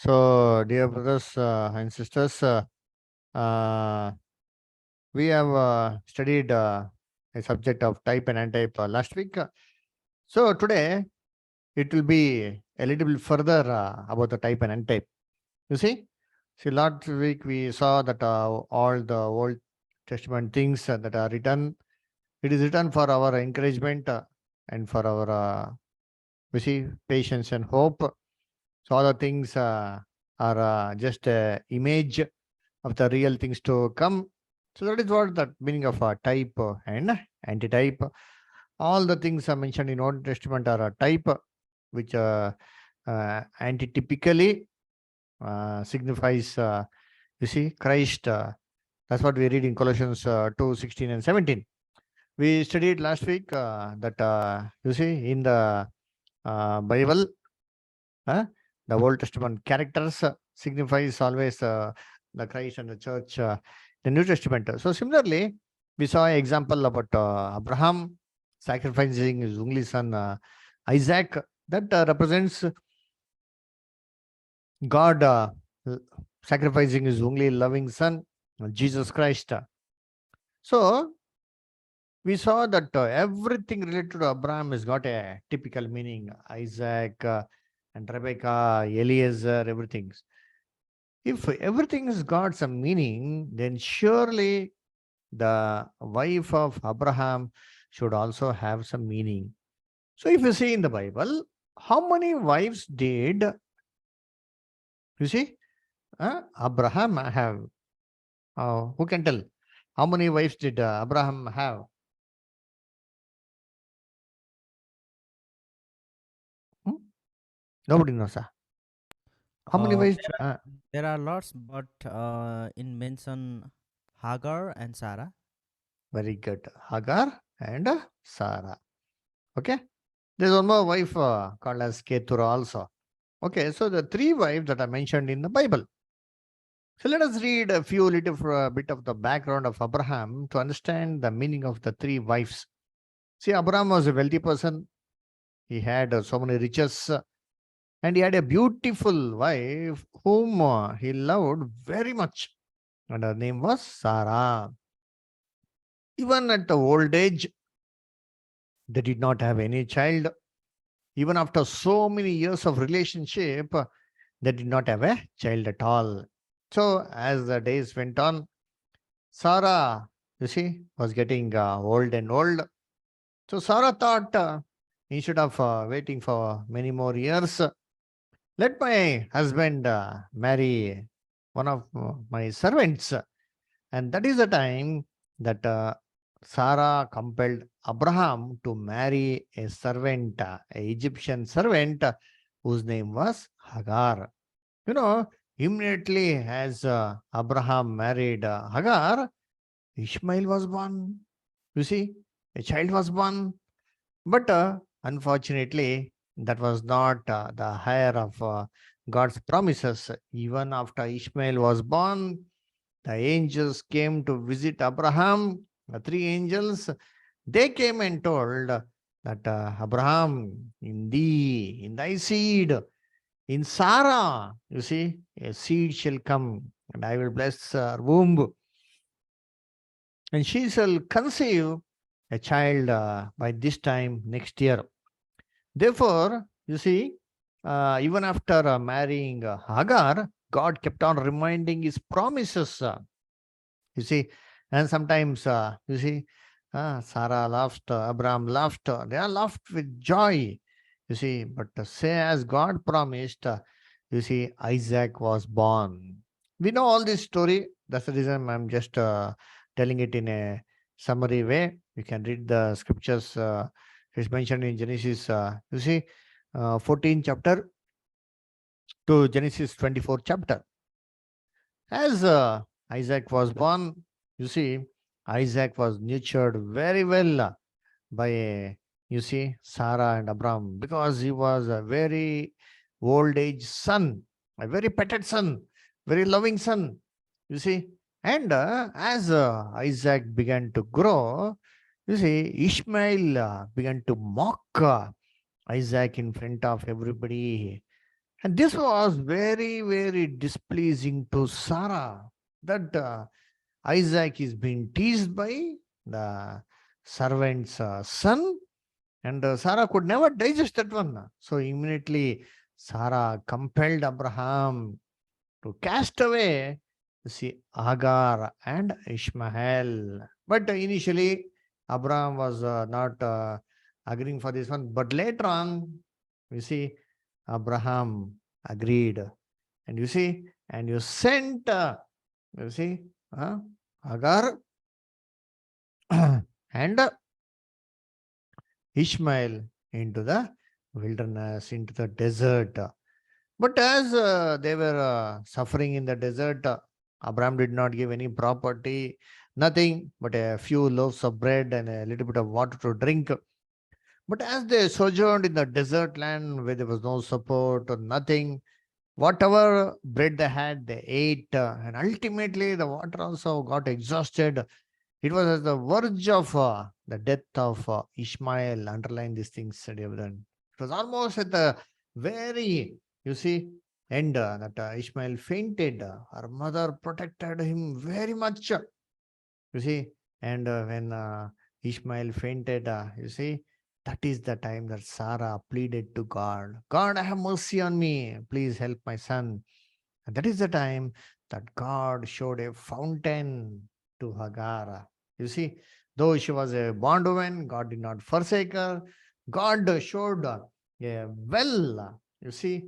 So, dear brothers and sisters, uh, we have studied a subject of type and n-type last week. So, today it will be a little bit further about the type and n-type. You see, last week we saw that all the Old Testament things that are written, it is written for our encouragement and for our, patience and hope. So, other things are just image of the real things to come. So that is what the meaning of a type and antitype. All the things are mentioned in Old Testament are a type, which antitypically signifies, Christ. That's what we read in Colossians 2:16 and 17. We studied last week that, in the Bible, uh, the Old Testament characters signifies always the Christ and the church, the New Testament. So similarly, we saw an example about Abraham sacrificing his only son Isaac. That represents God l- sacrificing his only loving son, Jesus Christ. So we saw that everything related to Abraham has got a typical meaning. Isaac and Rebecca, Eliezer, everything. If everything has got some meaning, then surely the wife of Abraham should also have some meaning. So, if you see in the Bible, how many wives did you see Abraham have? Who can tell? How many wives did Abraham have? Hmm? Nobody knows. How many Uh, wives? there are there are lots, but in mention Hagar and Sarah. Very good. Hagar and Sarah. Okay. There's one more wife called as Keturah also. Okay, so the three wives that are mentioned in the Bible. So let us read a few little bit of the background of Abraham to understand the meaning of the three wives. See, Abraham was a wealthy person. He had so many riches, and he had a beautiful wife whom he loved very much, and her name was Sarah. Even at the old age, they did not have any child. Even after so many years of relationship, they did not have a child at all. So as the days went on, Sarah, was getting old and old. So Sarah thought, instead of waiting for many more years, let my husband marry one of my servants. And that is the time that Sarah compelled Abraham to marry a servant, a Egyptian servant, whose name was Hagar. You know, immediately as Abraham married Hagar, Ishmael was born. You see, a child was born. But unfortunately, that was not the higher of God's promises. Even after Ishmael was born, the angels came to visit Abraham. The three angels, they came and told that Abraham, in thee, in thy seed, in Sarah, a seed shall come, and I will bless her womb, and she shall conceive a child by this time next year. Therefore, even after marrying Hagar, God kept on reminding his promises. You see, and sometimes, Sarah laughed, Abraham laughed, they are laughed with joy. But say as God promised, Isaac was born. We know all this story. That's the reason I'm just telling it in a summary way. You can read the scriptures. It's mentioned in Genesis, 14 chapter to Genesis 24 chapter. As Isaac was born, Isaac was nurtured very well by, Sarah and Abraham, because he was a very old age son, a very petted son, very loving son, you see. And as Isaac began to grow, Ishmael began to mock Isaac in front of everybody. And this was very, very displeasing to Sarah, that Isaac is being teased by the servant's son, and Sarah could never digest that one. So immediately Sarah compelled Abraham to cast away, see, Hagar and Ishmael. But initially, Abraham was not agreeing for this one. But later on, you see, Abraham agreed. And you see, and you sent, you see, Hagar and Ishmael into the wilderness, into the desert. But as they were suffering in the desert, Abraham did not give any property, nothing but a few loaves of bread and a little bit of water to drink. But as they sojourned in the desert land where there was no support or nothing, whatever bread they had, they ate, and ultimately the water also got exhausted. It was at the verge of the death of Ishmael. Underline these things, Devran. It was almost at the very, you see, end that Ishmael fainted. Her mother protected him very much. You see, and when Ishmael fainted, you see, that is the time that Sarah pleaded to God, God, have mercy on me. Please help my son. And that is the time that God showed a fountain to Hagar. You see, though she was a bondwoman, God did not forsake her. God showed a well, you see,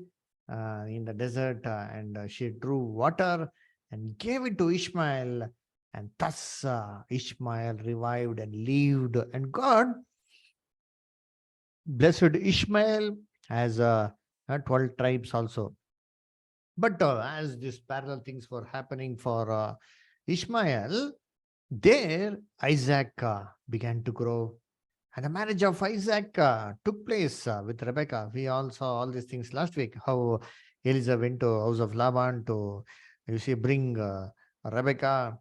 in the desert, and she drew water and gave it to Ishmael. And thus Ishmael revived and lived. And God blessed Ishmael as 12 tribes also. But as these parallel things were happening for Ishmael, there Isaac began to grow. And the marriage of Isaac took place with Rebecca. We all saw all these things last week, how Eliza went to house of Laban to, you see, bring Rebecca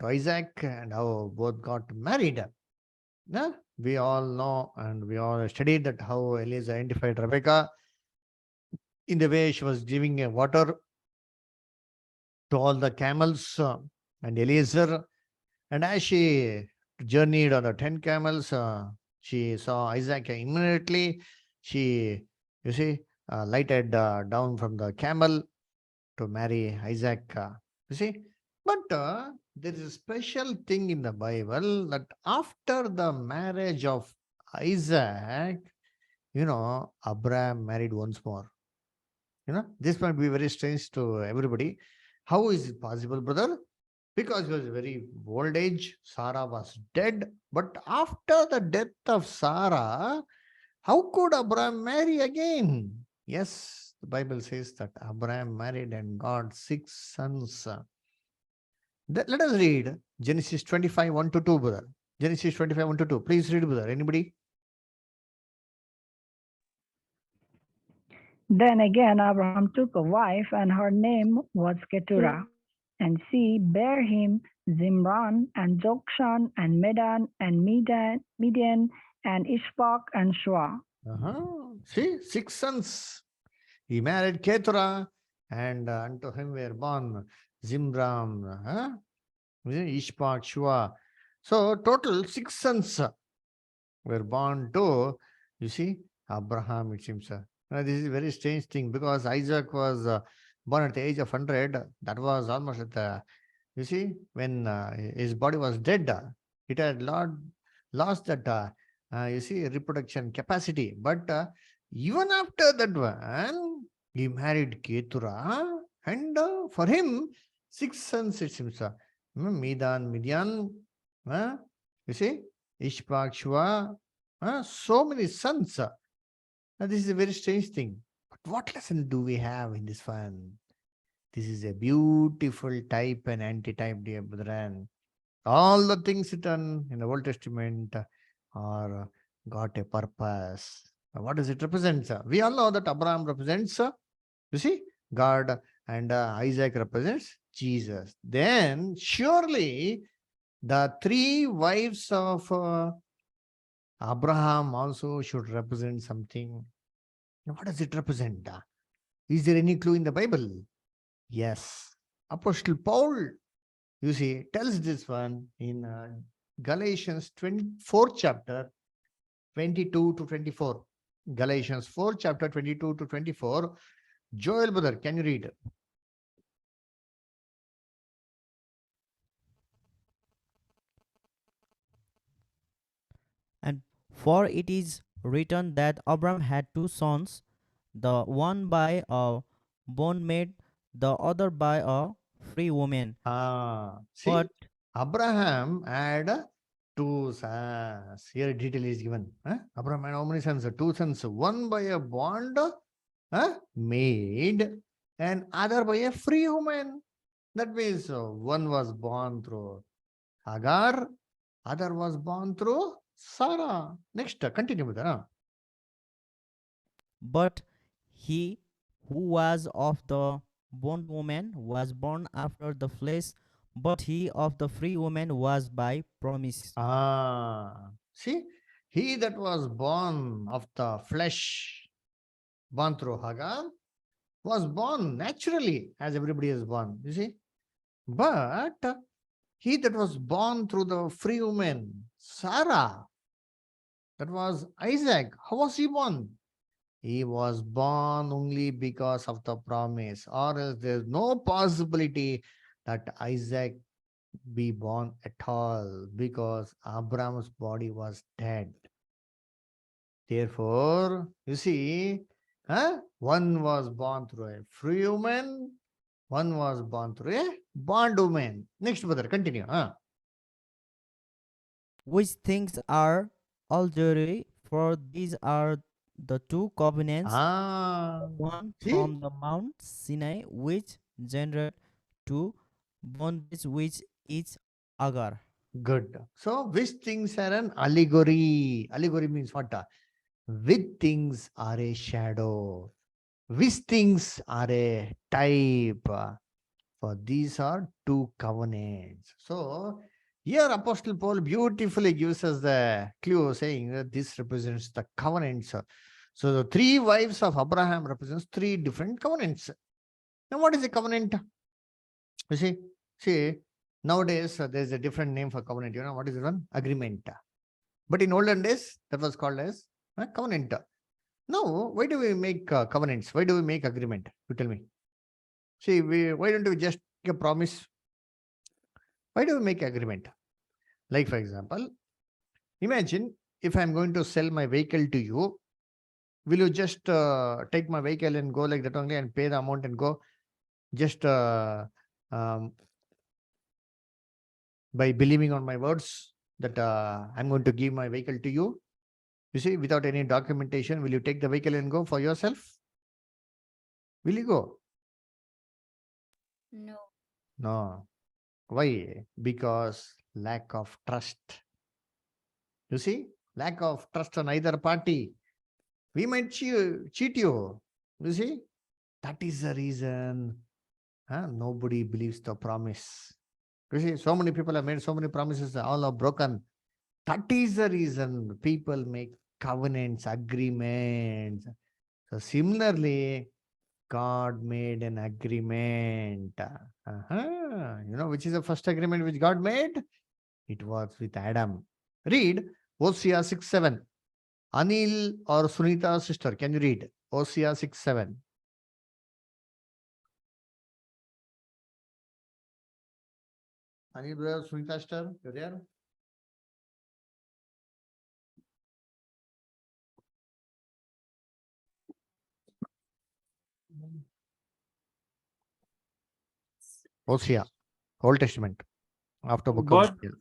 to Isaac, and how both got married. Yeah? We all know and we all studied that how Eliza identified Rebecca in the way she was giving water to all the camels and Eliezer. And as she journeyed on the 10 camels, she saw Isaac immediately. She, you see, lighted down from the camel to marry Isaac. You see, but there is a special thing in the Bible that after the marriage of Isaac, Abraham married once more. This might be very strange to everybody. How is it possible, brother? Because he was very old age, Sarah was dead. But after the death of Sarah, how could Abraham marry again? Yes, the Bible says that Abraham married and got 6 sons. Let us read Genesis 25, 1 to 2, brother. Genesis 25, 1 to 2. Please read, brother. Anybody? Then again Abraham took a wife, and her name was Keturah. And she bare him Zimran, and Jokshan, and Medan, and Midian, and Ishbak, and Shua. See, 6 sons. He married Keturah, and unto him were born Zimram, Ishbak, Shua. So total 6 sons were born to, you see, Abraham, it seems. This is a very strange thing, because Isaac was born at the age of 100. That was almost at the, you see, when his body was dead, it had lost that, you see, reproduction capacity. But even after that one, he married Keturah, and for him, 6 sons, it seems. Midan, Midian, you see, Ishbak, Shua, so many sons. Now, this is a very strange thing. But what lesson do we have in this one? This is a beautiful type and antitype, dear brethren. All the things written in the Old Testament are got a purpose. What does it represent? We all know that Abraham represents, you see, God, and Isaac represents Jesus. Then surely the 3 wives of Abraham also should represent something. What does it represent? Is there any clue in the Bible? Yes. Apostle Paul, you see, tells this one in Galatians 24th chapter, 22 to 24. Galatians 4, chapter 22 to 24. Joel, brother, can you read? And for it is written that Abram had two sons, the one by a bondmaid, the other by a free woman. See, But Abraham had two sons. Here detail is given. Abraham had how many sons? Two sons. One by a bond maid and other by a free woman. That means one was born through Hagar, other was born through Sarah. Next, continue with that. but he who was of the bondwoman was born after the flesh, but he of the free woman was by promise. See, he that was born of the flesh, born through Hagar, was born naturally, as everybody is born. You see, but he that was born through the free woman, Sarah, that was Isaac. How was he born? He was born only because of the promise, or else there's no possibility that Isaac be born at all because Abraham's body was dead. Therefore, you see, one was born through a free woman, one was born through a bondwoman. Next, brother, continue. Which things are already, for these are the two covenants, one See, from the Mount Sinai, which generate to bondage, which is Agar. good. So, which things are an allegory? Allegory means what? Which things are a shadow? Which things are a type? For these are two covenants. So, here Apostle Paul beautifully gives us the clue saying that this represents the covenants. So, the three wives of Abraham represents three different covenants. Now, what is a covenant? You see, nowadays there's a different name for covenant. You know what is it one? Agreement. But in olden days, that was called as a covenant. Now, why do we make covenants? Why do we make agreement? You tell me. See, why don't we just make a promise? Why do we make agreement? Like, for example, imagine if I'm going to sell my vehicle to you, will you just take my vehicle and go like that only and pay the amount and go just um, by believing on my words that I'm going to give my vehicle to you? You see, without any documentation, will you take the vehicle and go for yourself? Will you go? No. No. Why? Because lack of trust. You see, lack of trust on either party. We might cheat you. You see, that is the reason nobody believes the promise. You see, so many people have made so many promises, all are broken. That is the reason people make covenants, agreements. So similarly, God made an agreement. You know, which is the first agreement which God made? It was with Adam. Read Hosea 6:7. Anil or Sunita's sister, can you read? Hosea 6:7. Anil brother, Sunita sister, you're there? Hosea, Old Testament, after book of But Daniel.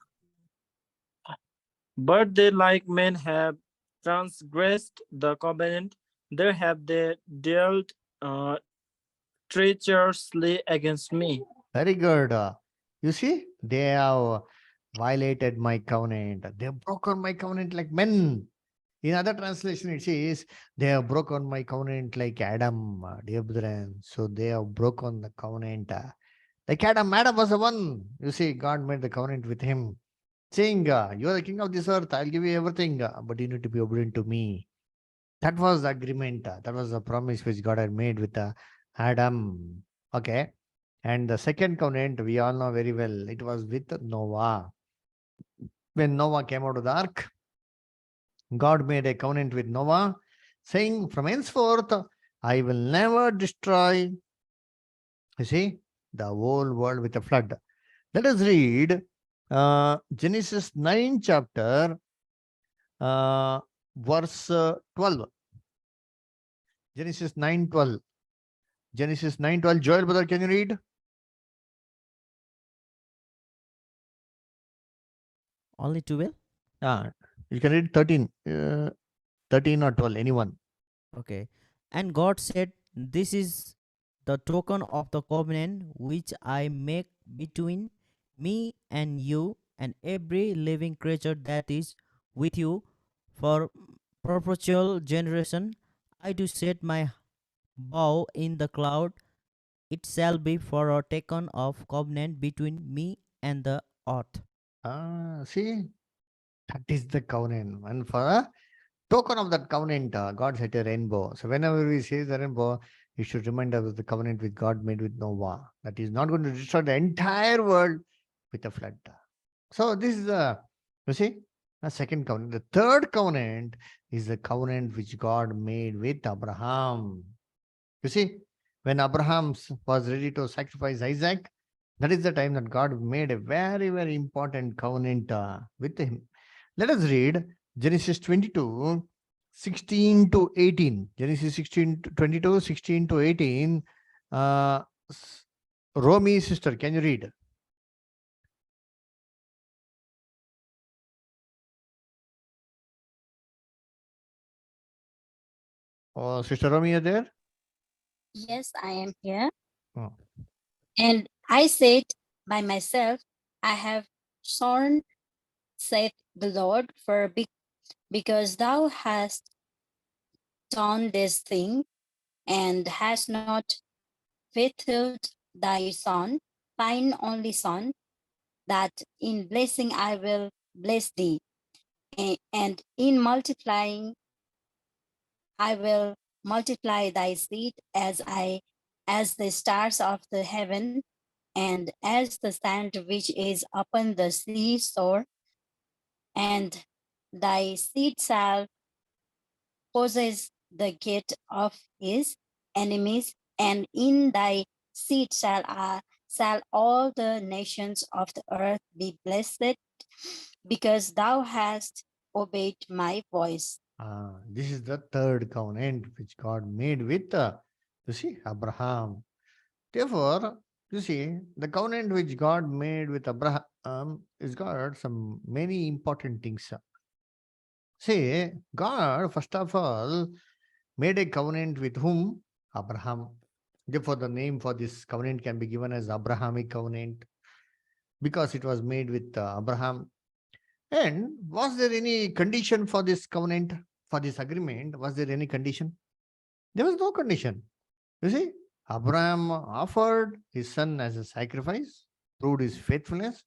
but they like men have transgressed the covenant, there have they dealt treacherously against me. Very good. You see, they have violated my covenant. They have broken my covenant like men. In other translation, it says, they have broken my covenant like Adam, dear brethren. So they have broken the covenant. Like Adam, Adam was the one. You see, God made the covenant with him, saying, you are the king of this earth. I'll give you everything, but you need to be obedient to me. That was the agreement. That was the promise which God had made with Adam. Okay. And the second covenant, we all know very well, it was with Noah. When Noah came out of the ark, God made a covenant with Noah, saying, from henceforth, I will never destroy, you see, the whole world with a flood. Let us read Genesis 9 chapter, verse 12. Genesis 9:12. Genesis 9:12. Joel, brother, can you read? Only 12? Ah, you can read 13. 13 or 12, anyone. Okay. And God said, this is the token of the covenant which I make between me and you and every living creature that is with you for perpetual generation. I do set my bow in the cloud. It shall be for a token of covenant between me and the earth. See, that is the covenant. And for a token of that covenant, God set a rainbow. So whenever we see the rainbow, you should remind us of the covenant with God made with Noah. That is not going to destroy the entire world with a flood. So this is the, you see, the second covenant. The third covenant is the covenant which God made with Abraham. You see, when Abraham was ready to sacrifice Isaac, that is the time that God made a very, very important covenant with him. Let us read Genesis 22, 16 to 18. Genesis 16 to 22, 16 to 18. Uh, Romy, sister, can you read? Oh, Sister Romy, are there? Yes, I am here. Oh. And I said by myself, I have sworn, saith the Lord, because thou hast done this thing, and hast not withheld thy son, thine only son, that in blessing I will bless thee, and in multiplying I will multiply thy seed as the stars of the heaven, and as the sand which is upon the seashore, and thy seed shall possess the gate of his enemies, and in thy seed shall all the nations of the earth be blessed, because thou hast obeyed my voice. This is the third covenant which God made with, you see, Abraham. Therefore, you see, the covenant which God made with Abraham is got some many important things. See, God, first of all, made a covenant with whom? Abraham. Therefore, the name for this covenant can be given as Abrahamic covenant because it was made with Abraham. And was there any condition for this covenant, for this agreement? Was there any condition? There was no condition. You see, Abraham offered his son as a sacrifice, proved his faithfulness.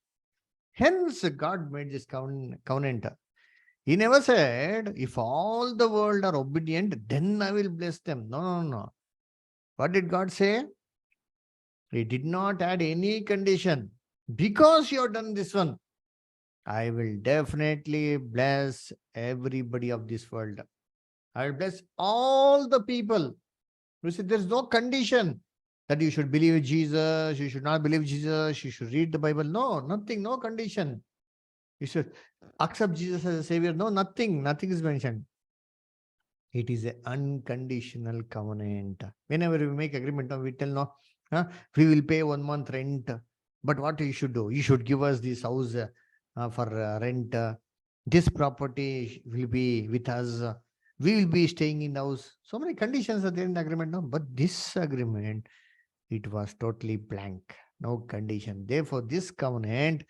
Hence, God made this covenant. He never said, if all the world are obedient, then I will bless them. No, no, no. What did God say? He did not add any condition. Because you have done this one, I will definitely bless everybody of this world. I will bless all the people. You see, there's no condition that you should believe Jesus, you should not believe Jesus, you should read the Bible. No, nothing, no condition. You should accept Jesus as a savior. No, nothing is mentioned. It is an unconditional covenant. Whenever we make agreement, we tell no, we will pay 1 month rent. But what you should do? You should give us this house for rent. This property will be with us. We will be staying in the house. So many conditions are there in the agreement. No? But this agreement, it was totally blank. No condition. Therefore, this covenant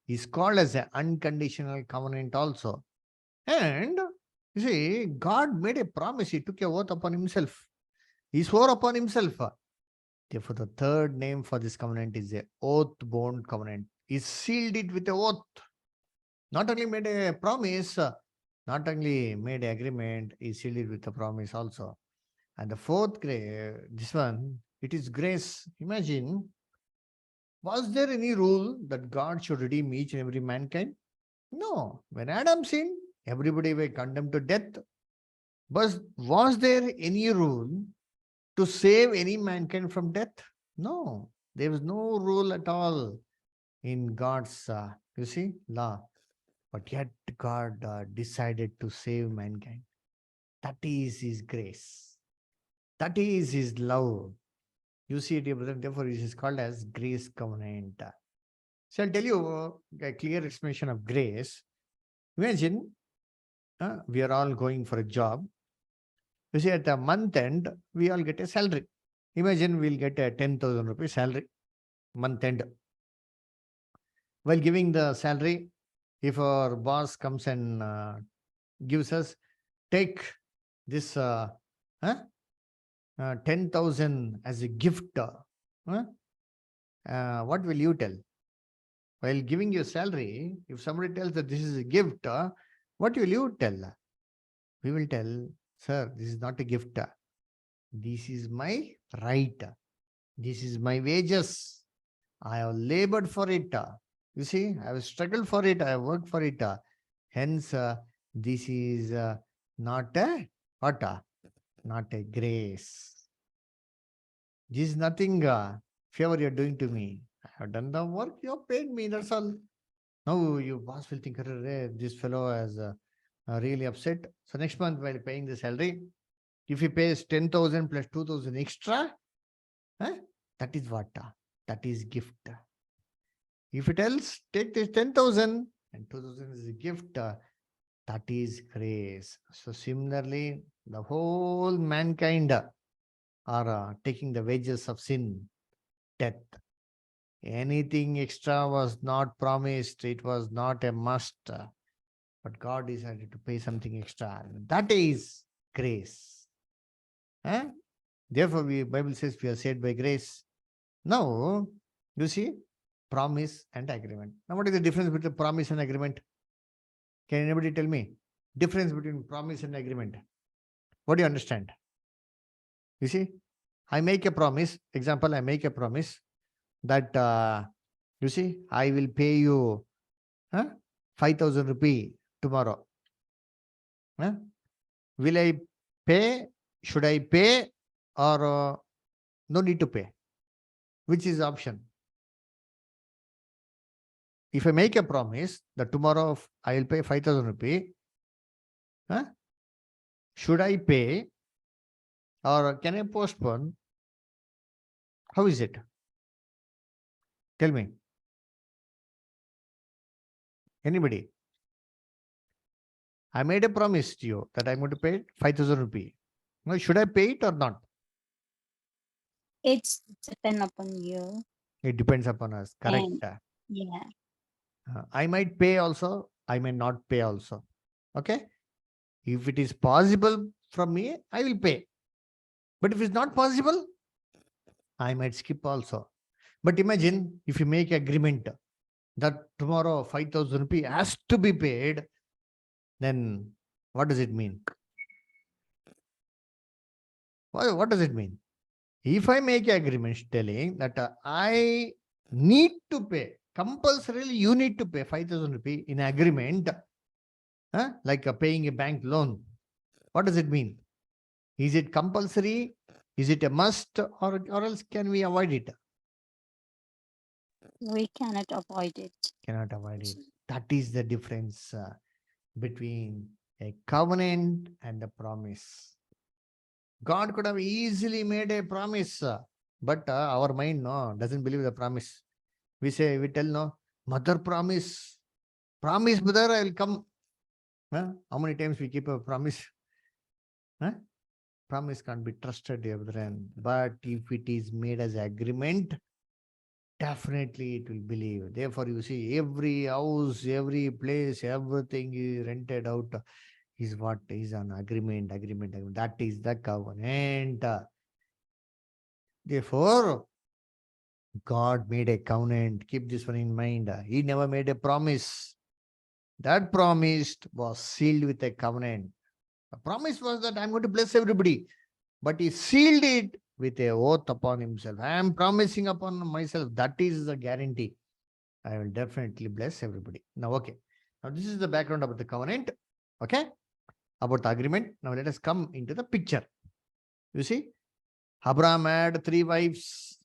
is called as an unconditional covenant also. And you see, God made a promise. He took a oath upon himself. He swore upon himself. Therefore, the third name for this covenant is a oath-bound covenant. He sealed it with a oath. Not only made a promise, not only made an agreement, he sealed it with a promise also. And the fourth, this one, It is grace. Imagine, was there any rule that God should redeem each and every mankind? No. When Adam sinned, everybody were condemned to death. But was there any rule to save any mankind from death? No. There was no rule at all in God's, law. But yet God decided to save mankind. That is His grace. That is His love. You see it, dear brother. Therefore, it is called as grace covenant. So I'll tell you a clear explanation of grace. Imagine we are all going for a job. You see, at the month end, we all get a salary. Imagine we'll get a 10,000 rupees salary month end. While giving the salary, if our boss comes and gives us, take this 10,000 as a gift, what will you tell? While giving your salary, if somebody tells that this is a gift, what will you tell? We will tell, sir, this is not a gift. This is my right. This is my wages. I have labored for it. You see, I have struggled for it. I have worked for it. Hence, this is not a what? Not a grace. This is nothing favor you're doing to me. I have done the work. You have paid me. That's all. Now your boss will think, this fellow has really upset. So next month, while paying the salary, if he pays 10,000 plus 2,000 extra, that is what? That is gift. If it else, take this 10,000 and 2,000 is a gift, that is grace. So similarly, the whole mankind are taking the wages of sin, death. Anything extra was not promised. It was not a must. But God decided to pay something extra. That is grace. Therefore, Bible says we are saved by grace. Now, you see, promise and agreement. Now, what is the difference between promise and agreement? Can anybody tell me? Difference between promise and agreement. What do you understand? You see, I make a promise. Example, I make a promise that, you see, I will pay you 5,000 rupee tomorrow. Will I pay? Should I pay or no need to pay? Which is the option? If I make a promise that tomorrow I will pay 5,000 rupee, should I pay or can I postpone? How is it? Tell me. Anybody? I made a promise to you that I'm going to pay 5,000 rupee. Now, should I pay it or not? It's depend upon you. It depends upon us. Correct. And yeah, I might pay also. I may not pay also. Okay. If it is possible from me, I will pay. But if it's not possible, I might skip also. But imagine if you make agreement that tomorrow 5,000 rupee has to be paid, then what does it mean? What does it mean? If I make agreement telling that I need to pay, compulsorily you need to pay 5,000 rupee in agreement, like paying a bank loan, what does it mean? Is it compulsory? Is it a must or else can we avoid it? we cannot avoid it. Cannot avoid it. That is the difference between a covenant and a promise. God could have easily made a promise, but our mind doesn't believe the promise. We tell no, mother promise, brother, I will come. How many times we keep a promise? Promise can't be trusted, dear brethren. But if it is made as agreement, definitely it will believe. Therefore, you see, every house, every place, everything is rented out is what is an agreement. That is the covenant. Therefore, God made a covenant. Keep this one in mind. He never made a promise. That promise was sealed with a covenant. The promise was that I'm going to bless everybody. But he sealed it with a oath upon himself. I am promising upon myself. That is the guarantee. I will definitely bless everybody. Now, okay. Now, this is the background about the covenant. Okay. About the agreement. Now, let us come into the picture. You see, Abraham had 3 wives.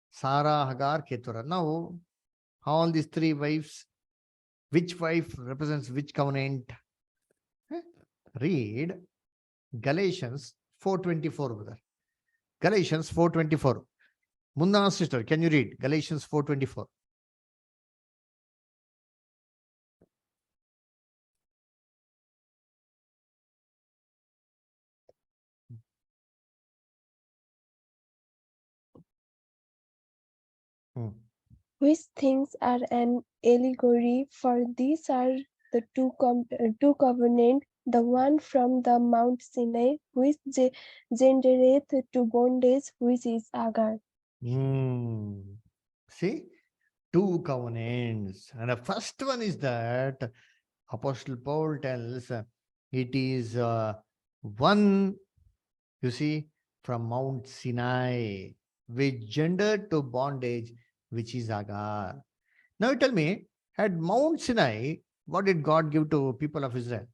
Sarah, Hagar, Keturah. Now, all these 3 wives, which wife represents which covenant? Read Galatians 4:24, brother. Galatians 4:24. Munna sister, can you read Galatians 4:24? Which things are an allegory, for these are the two covenants, the one from the Mount Sinai, which gendereth to bondage, which is Agar. See, 2 covenants. And the first one is that Apostle Paul tells it is one, you see, from Mount Sinai, which gendered to bondage, which is Agar. Now you tell me, at Mount Sinai, what did God give to people of Israel?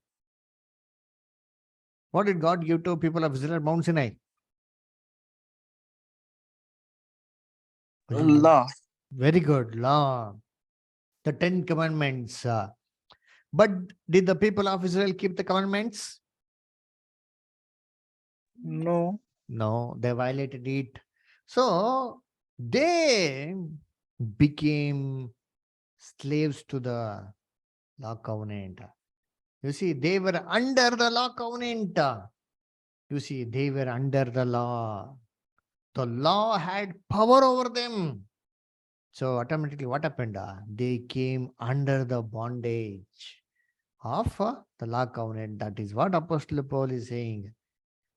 What did God give to people of Israel at Mount Sinai? Law. Very good, law. The 10 commandments. But did the people of Israel keep the commandments? No. No, they violated it. So they became slaves to the law covenant. You see, they were under the law covenant. You see, they were under the law. The law had power over them. So automatically what happened? They came under the bondage of the law covenant. That is what Apostle Paul is saying.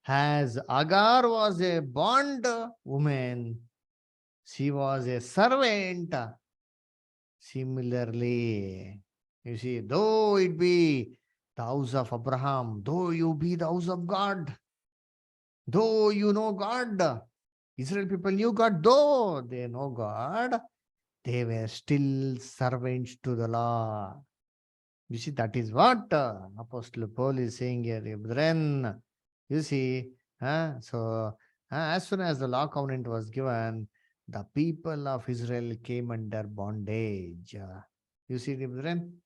As Agar was a bond woman, she was a servant. Similarly, you see, though it be the house of Abraham, though you be the house of God, though you know God, Israel people knew God, though they know God, they were still servants to the law. You see, that is what Apostle Paul is saying here, brethren. You see, as soon as the law covenant was given, the people of Israel came under bondage. You see, brethren?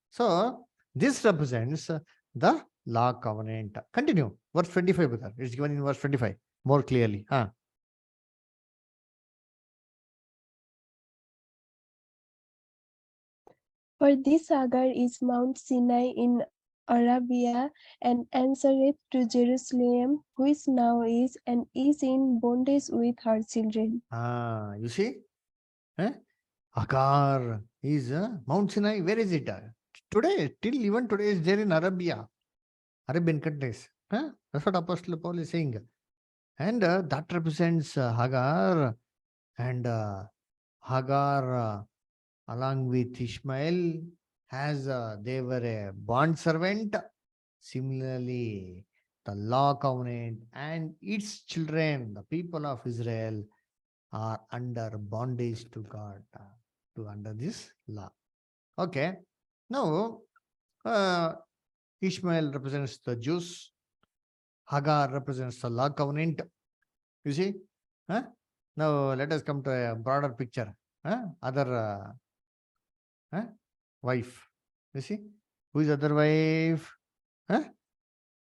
So, this represents the law covenant. Continue. Verse 25, brother. It's given in verse 25 more clearly. For this Agar is Mount Sinai in Arabia, and answereth to Jerusalem, which now is and is in bondage with her children. You see? Agar is Mount Sinai. Where is it? Today, till even today, is there in Arabia, Arabian countries. That's what Apostle Paul is saying. And that represents Hagar. And Hagar, along with Ishmael, as they were a bond servant. Similarly, the law covenant and its children, the people of Israel, are under bondage to God, to under this law. Okay. Now, Ishmael represents the Jews. Hagar represents the law covenant. You see? Now, let us come to a broader picture. Other wife. You see? Who is other wife?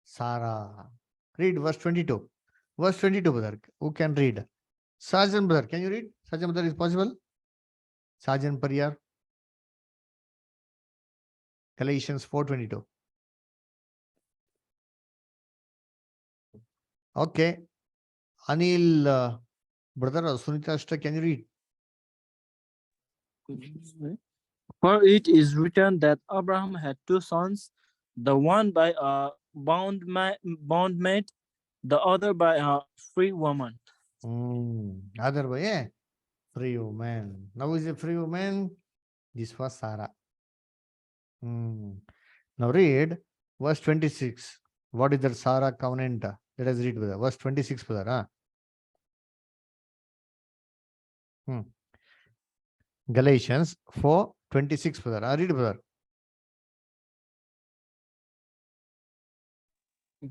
Sarah. Read verse 22. Verse 22, brother. Who can read? Sergeant brother. Can you read? Sergeant brother, is possible? Sergeant Pariyar. Galatians 4:22. Okay. Anil, brother Sunita Ashta, can you read? For it is written that Abraham had 2 sons, the one by a bondmaid, the other by a free woman. Other way, free woman. Now is a free woman. This was Sarah. Now read verse 26. What is that Sarah covenant? Let us read, brother. Verse 26, brother. Galatians 4:26, brother. Read, brother.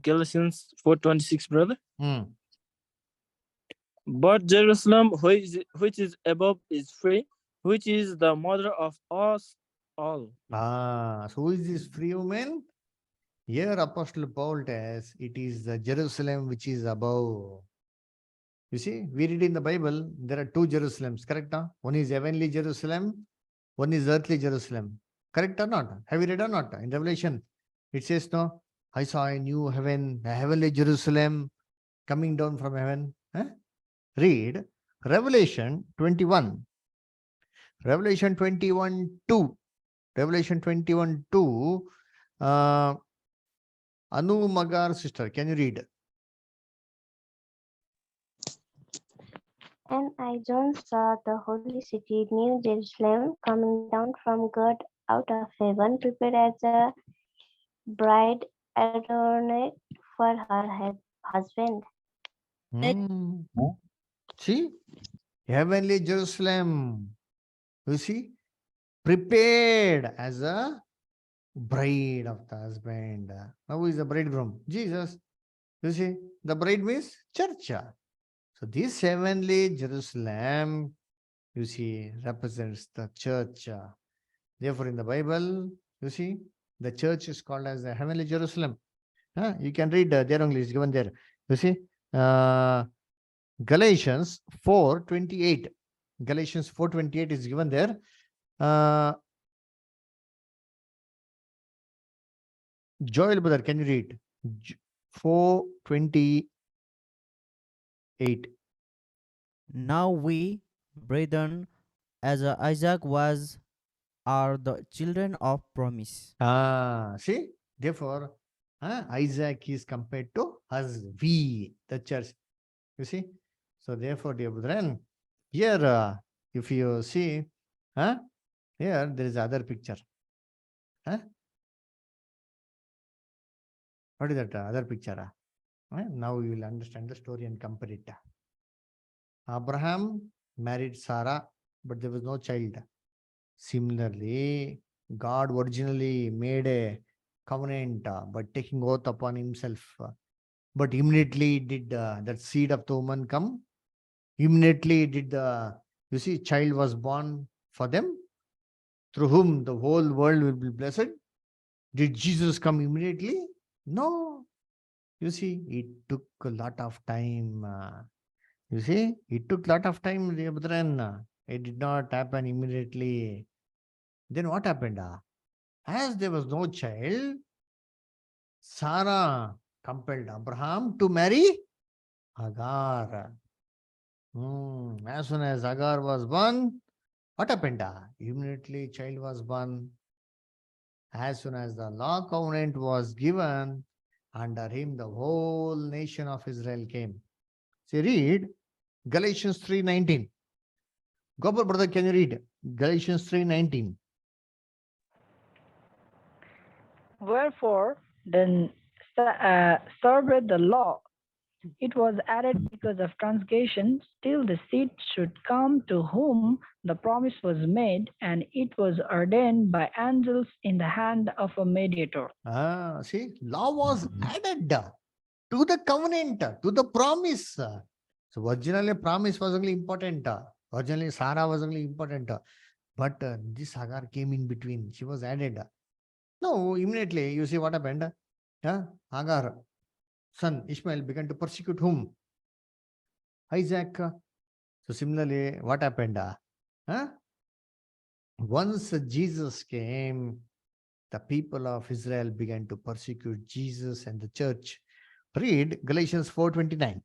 Galatians 4:26, brother. Hmm. But Jerusalem, which is above, is free, which is the mother of us all. So who is this free woman? Here, Apostle Paul tells it is the Jerusalem which is above. You see, we read in the Bible, there are two Jerusalems, correct? Now? One is heavenly Jerusalem, one is earthly Jerusalem. Correct or not? Have you read or not? In Revelation, it says, no, I saw a new heaven, a heavenly Jerusalem coming down from heaven. Read Revelation 21. Revelation 21 2. Revelation 21 2. Anu Magar sister, can you read? And I, John, saw the holy city, New Jerusalem, coming down from God out of heaven, prepared as a bride adorned for her husband. See, heavenly Jerusalem, you see, prepared as a bride of the husband. Now, who is the bridegroom? Jesus. You see, the bride means church. So, this heavenly Jerusalem, you see, represents the church. Therefore, in the Bible, you see, the church is called as the heavenly Jerusalem. You can read there only, it's given there. You see, Galatians 4:28. Galatians 4:28 is given there. Joel, brother, can you read? 4:28. Now we, brethren, as Isaac was, are the children of promise. See, therefore, Isaac is compared to us, we, the church. You see, so therefore, dear brethren, here, if you see, here there is other picture. What is that other picture? Now you will understand the story and compare it. Abraham married Sarah, but there was no child. Similarly, God originally made a covenant by taking oath upon himself. But immediately did that seed of the woman come. Immediately did you see, child was born for them, through whom the whole world will be blessed. Did Jesus come immediately? No. You see, it took a lot of time. You see, it took a lot of time, dear brethren. It did not happen immediately. Then what happened? As there was no child, Sarah compelled Abraham to marry Hagar. As soon as Hagar was born, what happened? Immediately child was born. As soon as the law covenant was given, under him the whole nation of Israel came. See, read Galatians 3:19. Gopal brother, can you read Galatians 3:19? Wherefore, then served the law. It was added because of transgression, till the seed should come to whom the promise was made, and it was ordained by angels in the hand of a mediator. See, law was added to the covenant, to the promise. So originally promise was only important. Originally Sarah was only important. But this Hagar came in between. She was added. No, immediately you see what happened. Hagar, son Ishmael, began to persecute whom? Isaac. So similarly, what happened? Once Jesus came, the people of Israel began to persecute Jesus and the church. Read Galatians 4:29.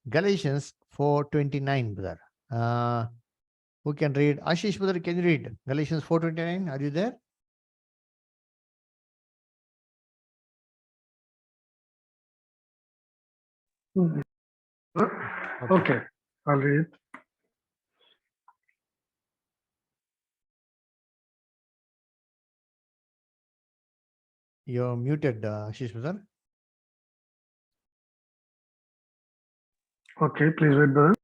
Galatians 4:29, brother. Who can read? Ashish, brother, can you read Galatians 4:29? Are you there? Okay, I'll read. You're muted, Ashish, brother. Okay, please wait, brother.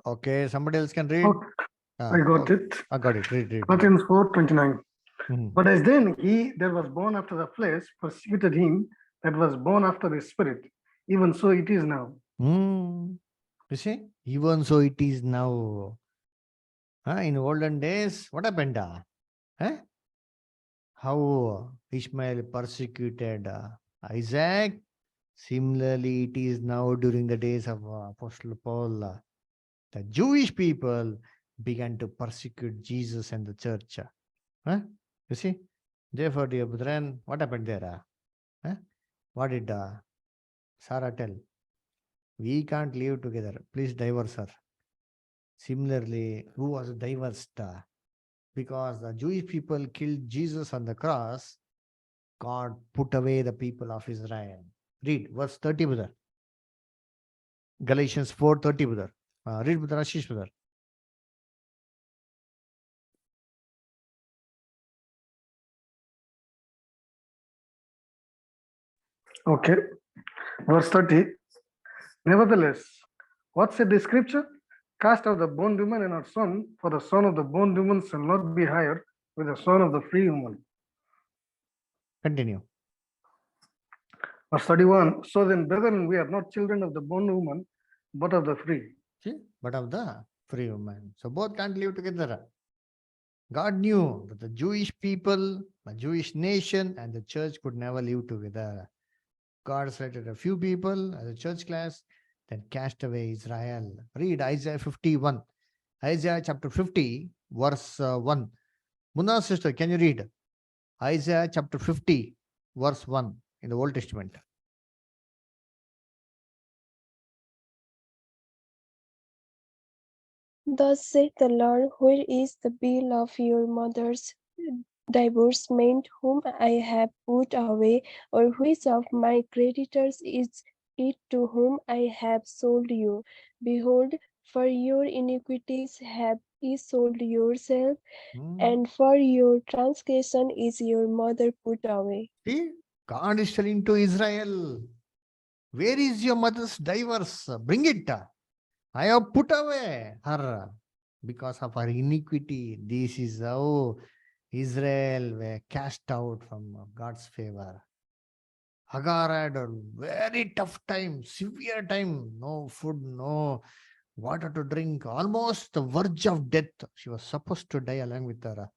Okay, somebody else can read. Okay, I got it. I got it. Read. brother. Philippians 4:29. Mhm. But as then he that was born after the flesh persecuted him that was born after the spirit, even so it is now. You see, even so it is now. In olden days, what happened? Huh? How Ishmael persecuted Isaac. Similarly, it is now during the days of Apostle Paul. The Jewish people began to persecute Jesus and the church. You see? Therefore, dear brethren, what happened there? What did Sarah tell? We can't live together. Please divorce her. Similarly, who was divorced? Because the Jewish people killed Jesus on the cross, God put away the people of Israel. Read verse 30, brother. Galatians 4:30, brother. Read, brother Ashish, brother. Okay, verse 30. Nevertheless, what said the scripture? Cast out the bondwoman and her son, for the son of the bondwoman shall not be higher with the son of the free woman. Continue. Verse 31. So then, brethren, we are not children of the bondwoman, but of the free. See? But of the free woman. So both can't live together. God knew that the Jewish people, the Jewish nation, and the church could never live together. God selected a few people as a church class, then cast away Israel. Read Isaiah 51. Isaiah chapter 50, verse 1. Munna sister, can you read Isaiah chapter 50, verse 1 in the Old Testament? Thus saith the Lord, where is the bill of your mother's divorcement, whom I have put away, or which of my creditors is it to whom I have sold you? Behold, for your iniquities have ye sold yourself, and for your transgression is your mother put away. See, God is telling to Israel, where is your mother's divorce? Bring it. I have put away her because of her iniquity. This is how Israel were cast out from God's favor. Hagar had a very tough time, severe time, no food, no water to drink, almost the verge of death. She was supposed to die along with her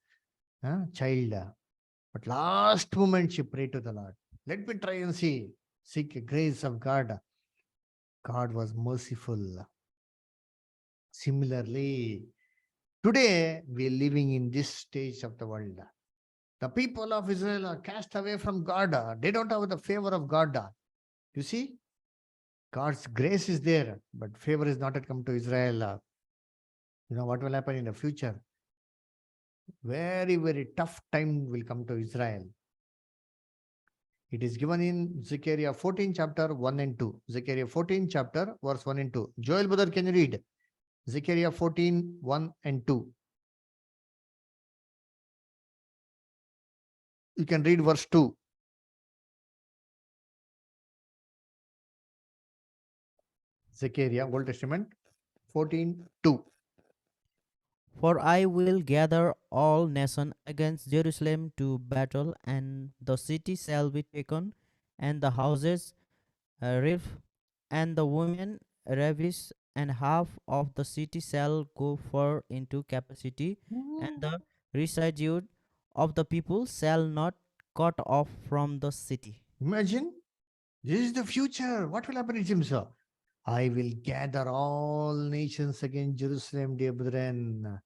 child. But last moment she prayed to the Lord. Let me try and see. Seek the grace of God. God was merciful. Similarly, today we are living in this stage of the world. The people of Israel are cast away from God. They don't have the favor of God. You see, God's grace is there, but favor is not yet come to Israel. You know what will happen in the future? Very, very tough time will come to Israel. It is given in Zechariah 14 chapter 1 and 2. Zechariah 14 chapter verse 1 and 2. Joel brother, can you read? Zechariah 14, 1 and 2. You can read verse 2. Zechariah, Old Testament, 14, 2. For I will gather all nations against Jerusalem to battle, and the city shall be taken, and the houses rift, and the women ravished, and half of the city shall go far into captivity, and the residue of the people shall not cut off from the city. Imagine, this is the future. What will happen in Jimsa? I will gather all nations against Jerusalem, dear brethren.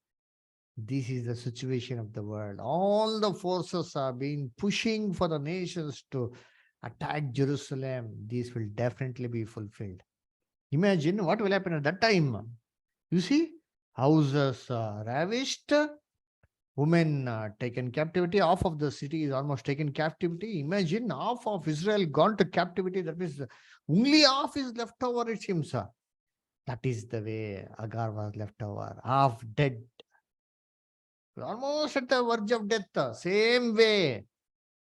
This is the situation of the world. All the forces are being pushing for the nations to attack Jerusalem. This will definitely be fulfilled. Imagine what will happen at that time. You see, houses ravished, women taken captivity. Half of the city is almost taken captivity. Imagine half of Israel gone to captivity. That means only half is left over, it seems. That is the way Agar was left over, half dead, almost at the verge of death. Same way,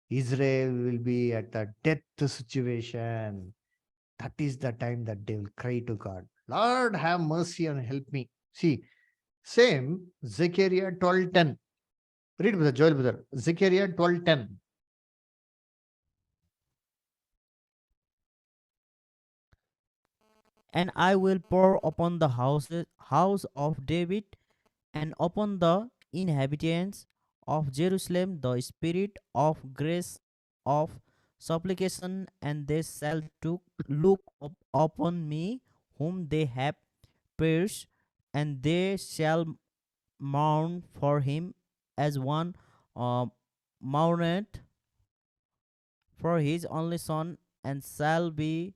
Israel will be at the death situation. That is the time that they will cry to God, Lord, have mercy and help me. See, same Zechariah 12:10. Read brother Joel, brother. Zechariah 12:10. And I will pour upon the house of David and upon the inhabitants of Jerusalem the spirit of grace, of supplication, and they shall to look upon me whom they have pierced, and they shall mourn for him as one mourneth for his only son, and shall be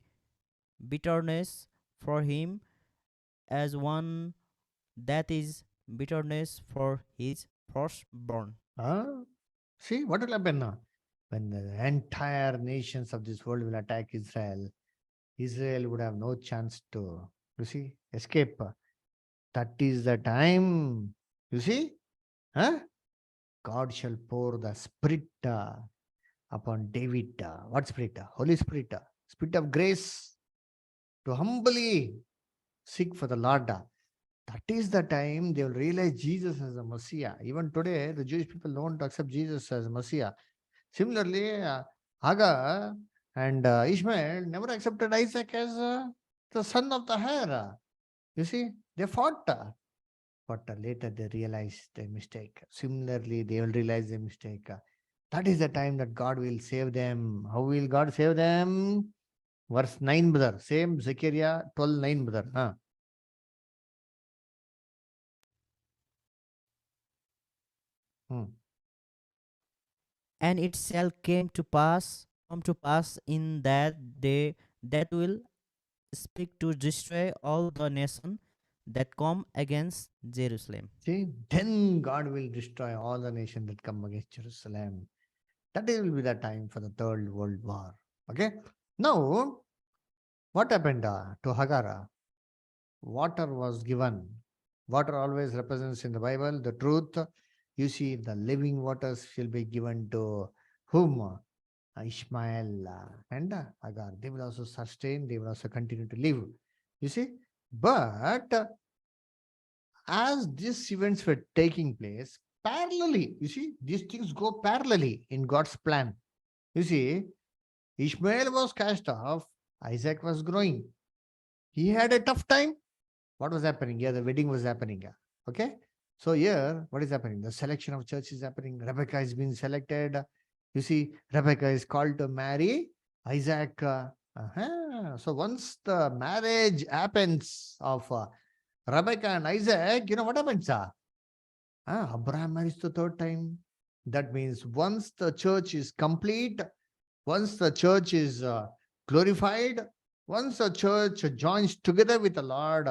bitterness for him as one that is bitterness for his firstborn. See what will happen now? When the entire nations of this world will attack Israel, Israel would have no chance to, you see, escape. That is the time, you see, huh? God shall pour the Spirit upon David. What Spirit? Holy Spirit. Spirit of grace to humbly seek for the Lord. That is the time they will realize Jesus as a Messiah. Even today, the Jewish people don't accept Jesus as Messiah. Similarly, Hagar and Ishmael never accepted Isaac as the son of the heir. You see, they fought, but later they realized their mistake. Similarly, they will realize their mistake. That is the time that God will save them. How will God save them? Verse 9, brother. Same Zechariah 12:9, brother. Hmm. And it shall come to pass in that day that will speak to destroy all the nation that come against Jerusalem. See, then God will destroy all the nations that come against Jerusalem. That will be the time for the Third World War. Okay. Now, what happened to Hagar? Water was given. Water always represents in the Bible the truth. You see, the living waters shall be given to whom? Ishmael and Hagar. They will also sustain, they will also continue to live. You see, but as these events were taking place parallelly, you see, these things go parallelly in God's plan. You see, Ishmael was cast off, Isaac was growing. He had a tough time. What was happening? Yeah, the wedding was happening. Okay. So here, what is happening? The selection of church is happening. Rebecca is being selected. You see, Rebecca is called to marry Isaac. So once the marriage happens of Rebecca and Isaac, you know what happens? Abraham marries the third time. That means once the church is complete, once the church is glorified, once the church joins together with the Lord,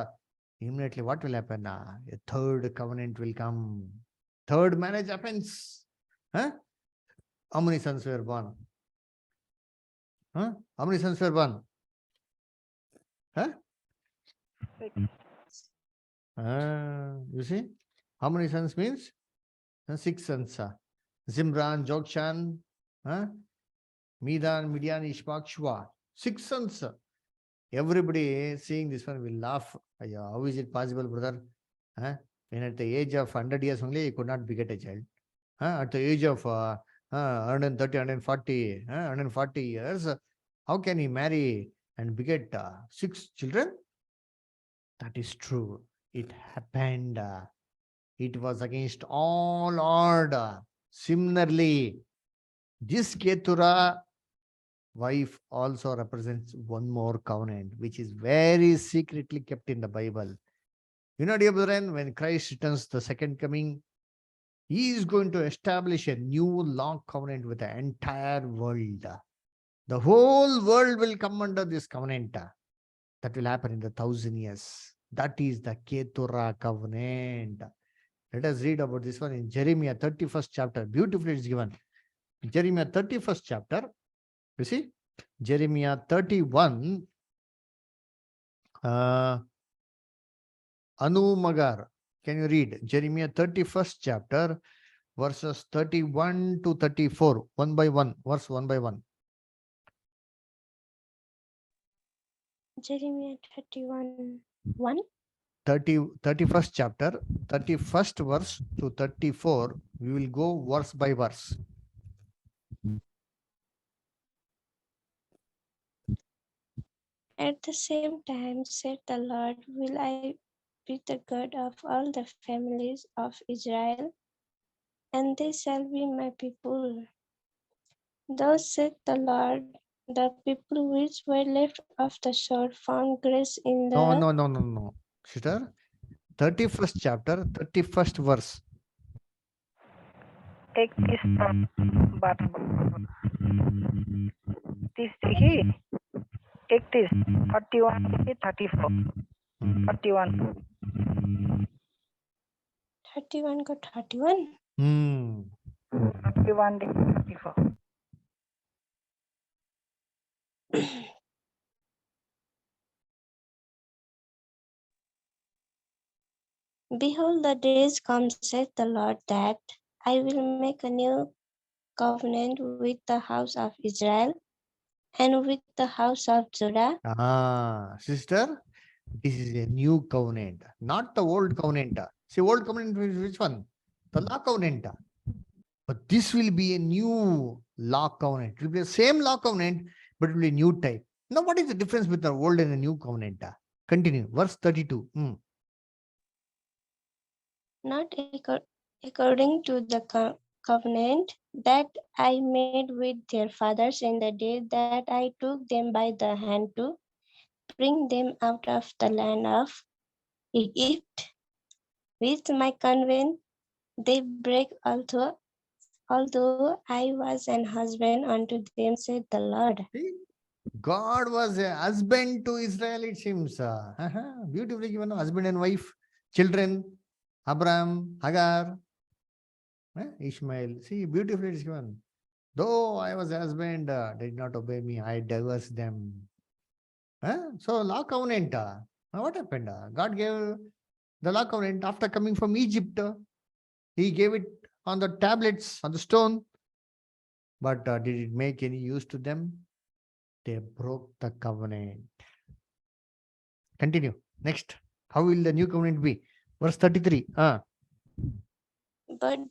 immediately what will happen? A third covenant will come. Third marriage happens. Huh? How many sons were born? Huh? How many sons were born? Huh? You see? How many sons means? 6 sons. Zimran, Jokshan, Midan, Midian, Ishmak, Shua. 6 sons. Everybody seeing this one will laugh. How is it possible, brother? When at the age of 100 years only, he could not beget a child. At the age of 130, 140, 140 years, how can he marry and beget 6 children? That is true. It happened. It was against all order. Similarly, this Ketura wife also represents one more covenant, which is very secretly kept in the Bible. You know, dear brethren, when Christ returns the second coming, he is going to establish a new long covenant with the entire world. The whole world will come under this covenant. That will happen in the 1,000 years. That is the Ketura covenant. Let us read about this one in Jeremiah 31st chapter. Beautifully it's given. Jeremiah 31st chapter. You see? Jeremiah 31. Anu Magar. Can you read Jeremiah 31st chapter, verses 31 to 34, one by one, verse one by one. Jeremiah 31 1. 31st chapter, 31st verse to 34. We will go verse by verse. At the same time, said the Lord, will I be the God of all the families of Israel, and they shall be my people. Thus said the Lord, the people which were left of the shore found grace in the No. Sister, 31st chapter, 31st verse. 31 को 31. 31 34. Behold, the days come, saith the Lord, that I will make a new covenant with the house of Israel and with the house of Judah. Sister, this is a new covenant, not the old covenant. See, old covenant is which one? The law covenant. But this will be a new law covenant. It will be the same law covenant, but it will be a new type. Now, what is the difference between the old and the new covenant? Continue. Verse 32. Not according to the covenant that I made with their fathers in the day that I took them by the hand to bring them out of the land of Egypt. With my covenant they break, although I was an husband unto them, said the Lord. See? God was a husband to Israel, it seems. Beautifully given, husband and wife, children, Abraham, Hagar, Ishmael. See, beautifully it's given. Though I was a husband, did not obey me, I divorced them. So, law covenant. What happened? God gave the law covenant after coming from Egypt. He gave it on the tablets, on the stone. But did it make any use to them? They broke the covenant. Continue. Next. How will the new covenant be? Verse 33. But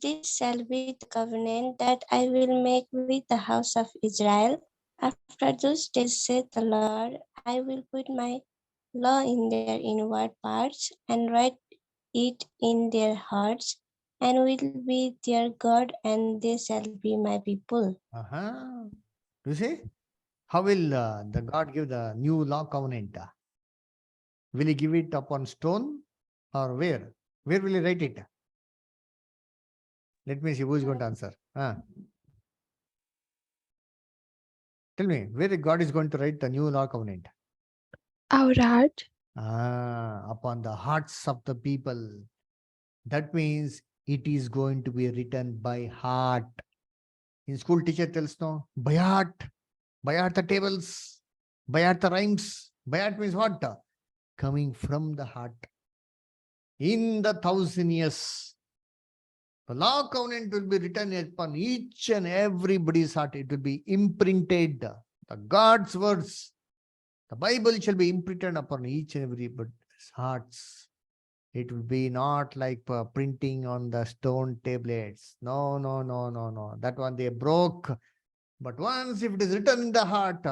this shall be the covenant that I will make with the house of Israel. After those days, said the Lord, I will put my law in their inward parts and write it in their hearts, and will be their God, and they shall be my people. You see? How will the God give the new law covenant? Will he give it upon stone or where? Where will he write it? Let me see who is going to answer. Tell me, where God is going to write the new law covenant? Our heart. Upon the hearts of the people. That means it is going to be written by heart. In school, teacher tells no, by heart the tables, by heart the rhymes. By heart means what? Coming from the heart. In the 1,000 years, the law covenant will be written upon each and everybody's heart. It will be imprinted. The God's words, the Bible shall be imprinted upon each and everybody's hearts. It will be not like printing on the stone tablets. No. That one they broke. But once if it is written in the heart,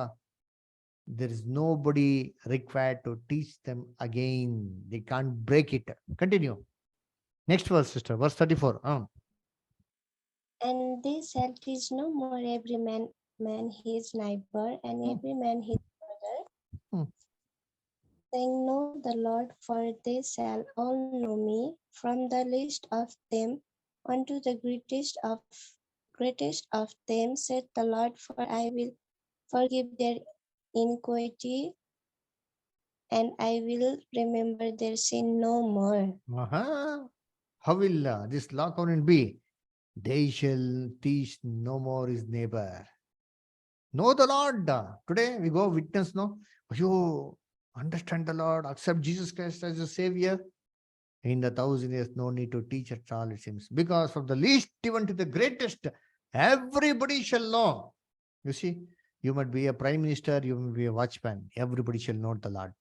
there is nobody required to teach them again. They can't break it. Continue. Next verse, sister. Verse 34. And they shall teach no more every man his neighbor, and every man his brother, saying, Know the Lord, for they shall all know me, from the least of them unto the greatest of them, said the Lord, for I will forgive their iniquity and I will remember their sin no more. How will this law covenant be? They shall teach no more his neighbor. Know the Lord. Today we go witness, no? You understand the Lord, accept Jesus Christ as your Savior. In the 1,000 years, no need to teach at all, it seems. Because from the least even to the greatest, everybody shall know. You see, you might be a prime minister, you may be a watchman. Everybody shall know the Lord.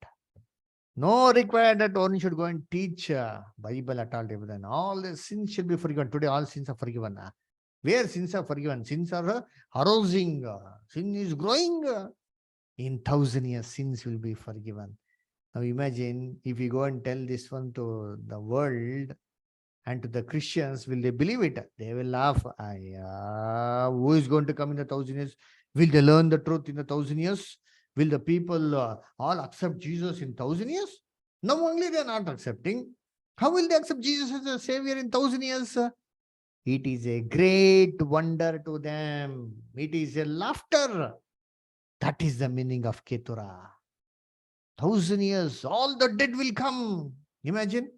No required that one should go and teach Bible at all. Then all the sins shall be forgiven. Today, all sins are forgiven. Where sins are forgiven? Sins are arousing. Sin is growing. In 1,000 years, sins will be forgiven. Now imagine if we go and tell this one to the world and to the Christians, will they believe it? They will laugh. Who is going to come in the 1,000 years? Will they learn the truth in the 1,000 years? Will the people all accept Jesus in 1,000 years? No, only they are not accepting. How will they accept Jesus as a savior in 1,000 years? It is a great wonder to them. It is a laughter. That is the meaning of Ketura. 1,000 years, all the dead will come. Imagine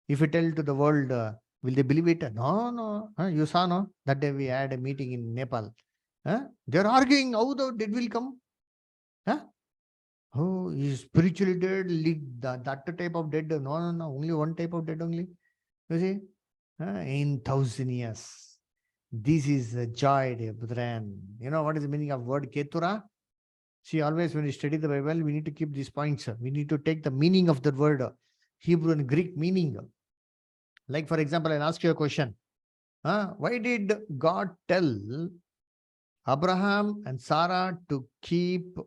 if we tell to the world, will they believe it? No, no. You saw, no? That day we had a meeting in Nepal. They're arguing how the dead will come. Oh, is spiritually dead, that type of dead. No, no, no. Only one type of dead only. You see? In 1,000 years. This is a joy, dear brethren. You know what is the meaning of word Ketura? See, always when we study the Bible, we need to keep these points. We need to take the meaning of the word, Hebrew and Greek meaning. Like, for example, I'll ask you a question. Why did God tell Abraham and Sarah to keep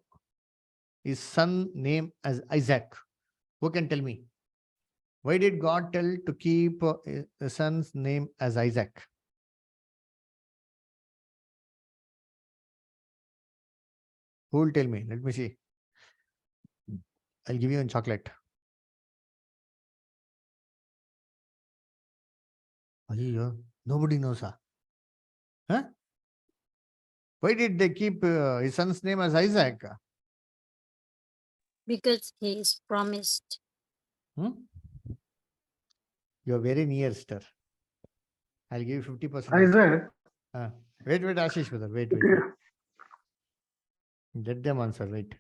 his son name as Isaac? Who can tell me? Why did God tell to keep the son's name as Isaac? Who will tell me? Let me see. I'll give you a chocolate. Nobody knows. Huh? Why did they keep his son's name as Isaac? Because he is promised. You're very near, sir. I'll give you 50%. Isaac. Wait, Ashish, brother. Wait. Let them answer, wait.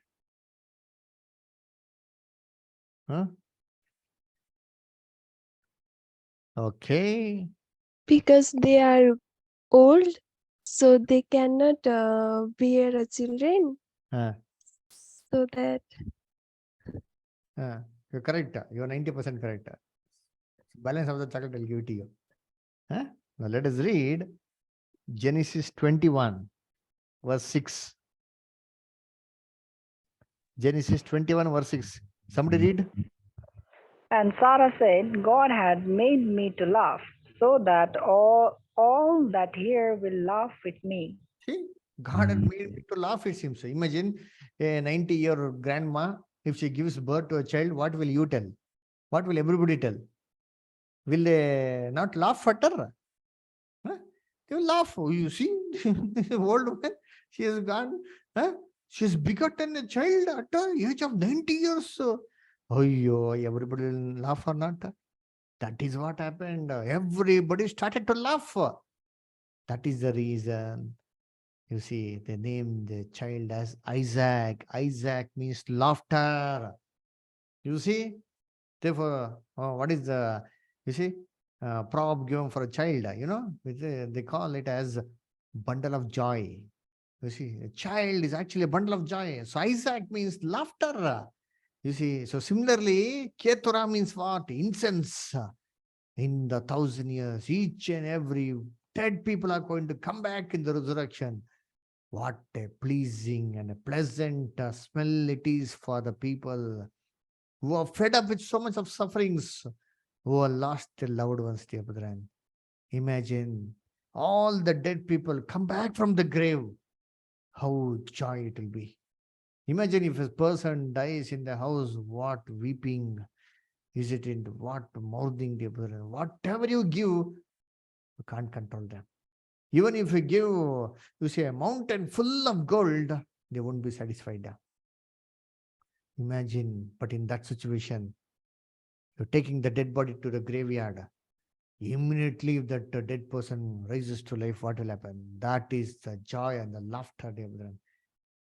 Okay. Because they are old, so they cannot bear a children. So that. You're correct. You're 90% correct. Balance of the chocolate I'll give it to you. Now let us read Genesis 21, verse 6. Genesis 21, verse 6. Somebody read. And Sarah said, God had made me to laugh, so that all that hear will laugh with me. See, God had made me to laugh, it seems. Imagine a 90-year-old grandma, if she gives birth to a child, what will you tell? What will everybody tell? Will they not laugh at her? They will laugh. You see, the old woman, she has gone, she has begotten a child at the age of 90 years. Oh, everybody will laugh or not? That is what happened. Everybody started to laugh. That is the reason. You see, they named the child as Isaac. Isaac means laughter. You see, therefore, what is the, you see, proverb given for a child, they call it as bundle of joy. You see, a child is actually a bundle of joy. So Isaac means laughter. You see, so similarly, Ketura means what? Incense. In the 1,000 years, each and every dead people are going to come back in the resurrection. What a pleasing and a pleasant smell it is for the people who are fed up with so much of sufferings, who have lost their loved ones, dear brethren. Imagine all the dead people come back from the grave. How joy it will be. Imagine if a person dies in the house, what weeping is it, in what mouthing, dear brethren. Whatever you give, you can't control them. Even if you give, you say, a mountain full of gold, they won't be satisfied. Imagine, but in that situation, you're taking the dead body to the graveyard. Immediately, if that dead person rises to life, what will happen? That is the joy and the laughter, dear brethren.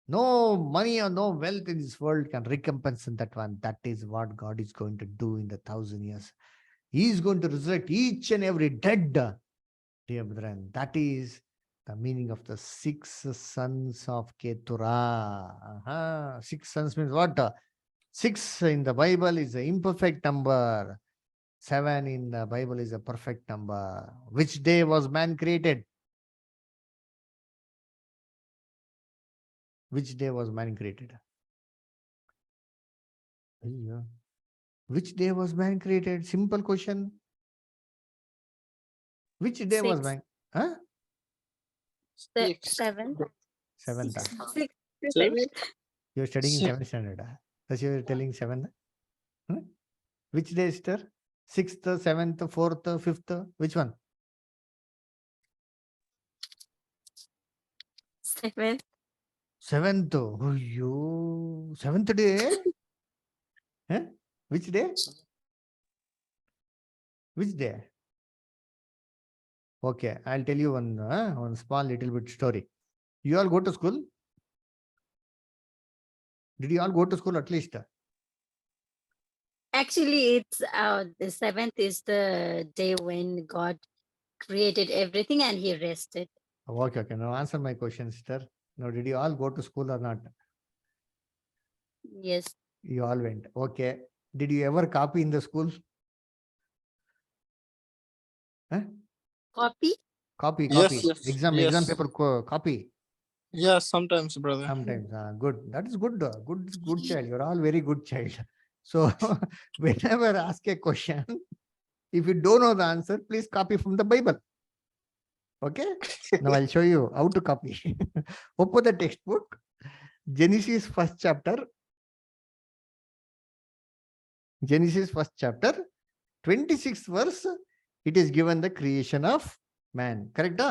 No money or no wealth in this world can recompense that one. That is what God is going to do in the 1,000 years. He is going to resurrect each and every dead, dear brethren. That is the meaning of the 6 sons of Keturah. 6 sons means what? 6 in the Bible is an imperfect number. 7 in the Bible is a perfect number. Which day was man created? Which day was man created? Which day was man created? Simple question. Which day was 6, man? Huh? Six. 7, Seventh. 6, Seven. You're studying in Six. 7th standard. That's you're telling 7th. Which day, sister? 6th, 7th, 4th, 5th? Which one? 7, 7th. Oh, you 7th day? Huh? Which day? Which day? Okay, I'll tell you one small little bit story. You all go to school? Did you all go to school at least? Actually, it's the 7th is the day when God created everything and he rested. Okay, okay. Now answer my question, sister. Now, did you all go to school or not? Yes. You all went. Okay. Did you ever copy in the school? Huh? Copy? Copy. Yes, yes, Exam yes. paper copy. Yeah, sometimes, brother. Sometimes. Good. That is good. Good child. You're all very good child. So whenever I ask a question, if you don't know the answer, please copy from the Bible. Okay. Now I'll show you how to copy. Open the textbook. Genesis 1st chapter. Genesis 1st chapter. 26th verse. It is given the creation of man. Correct?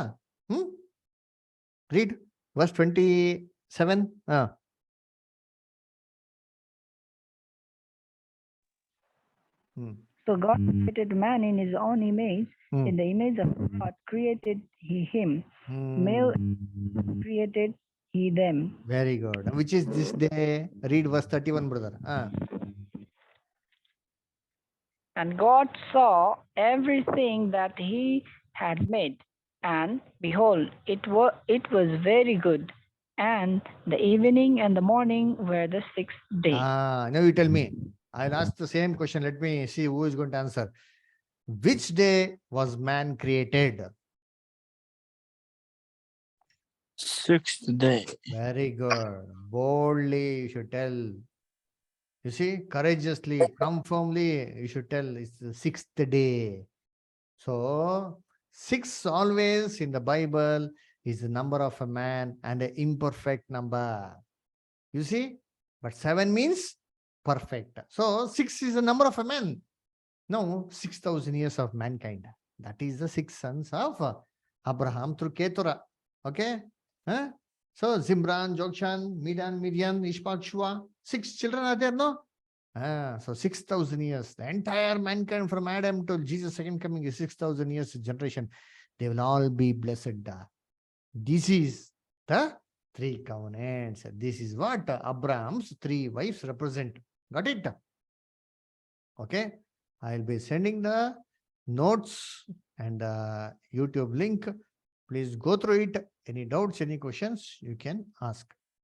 Read verse 27. So God created man in his own image. Hmm. In the image of God created he him. Male and female created he them. Very good. Which is this day? Read verse 31, brother. And God saw everything that he had made, and behold, it was very good. And the evening and the morning were the 6th day. Now you tell me. I'll ask the same question. Let me see who is going to answer. Which day was man created? 6th day. Very good. Boldly you should tell. You see, courageously, confirmly, you should tell it's the 6th day. So 6 always in the Bible is the number of a man and an imperfect number. You see, but 7 means perfect. So 6 is the number of a man. No, 6,000 years of mankind. That is the 6 sons of Abraham through Keturah. Okay? So Zimran, Jokshan, Midian, Ishbak, Shua. 6 children are there, no? So 6,000 years. The entire mankind from Adam to Jesus' second coming is 6,000 years generation. They will all be blessed. This is the 3 covenants. This is what Abraham's 3 wives represent. Got it? Okay. I'll be sending the notes and YouTube link. Please go through it. Any doubts, any questions, you can ask.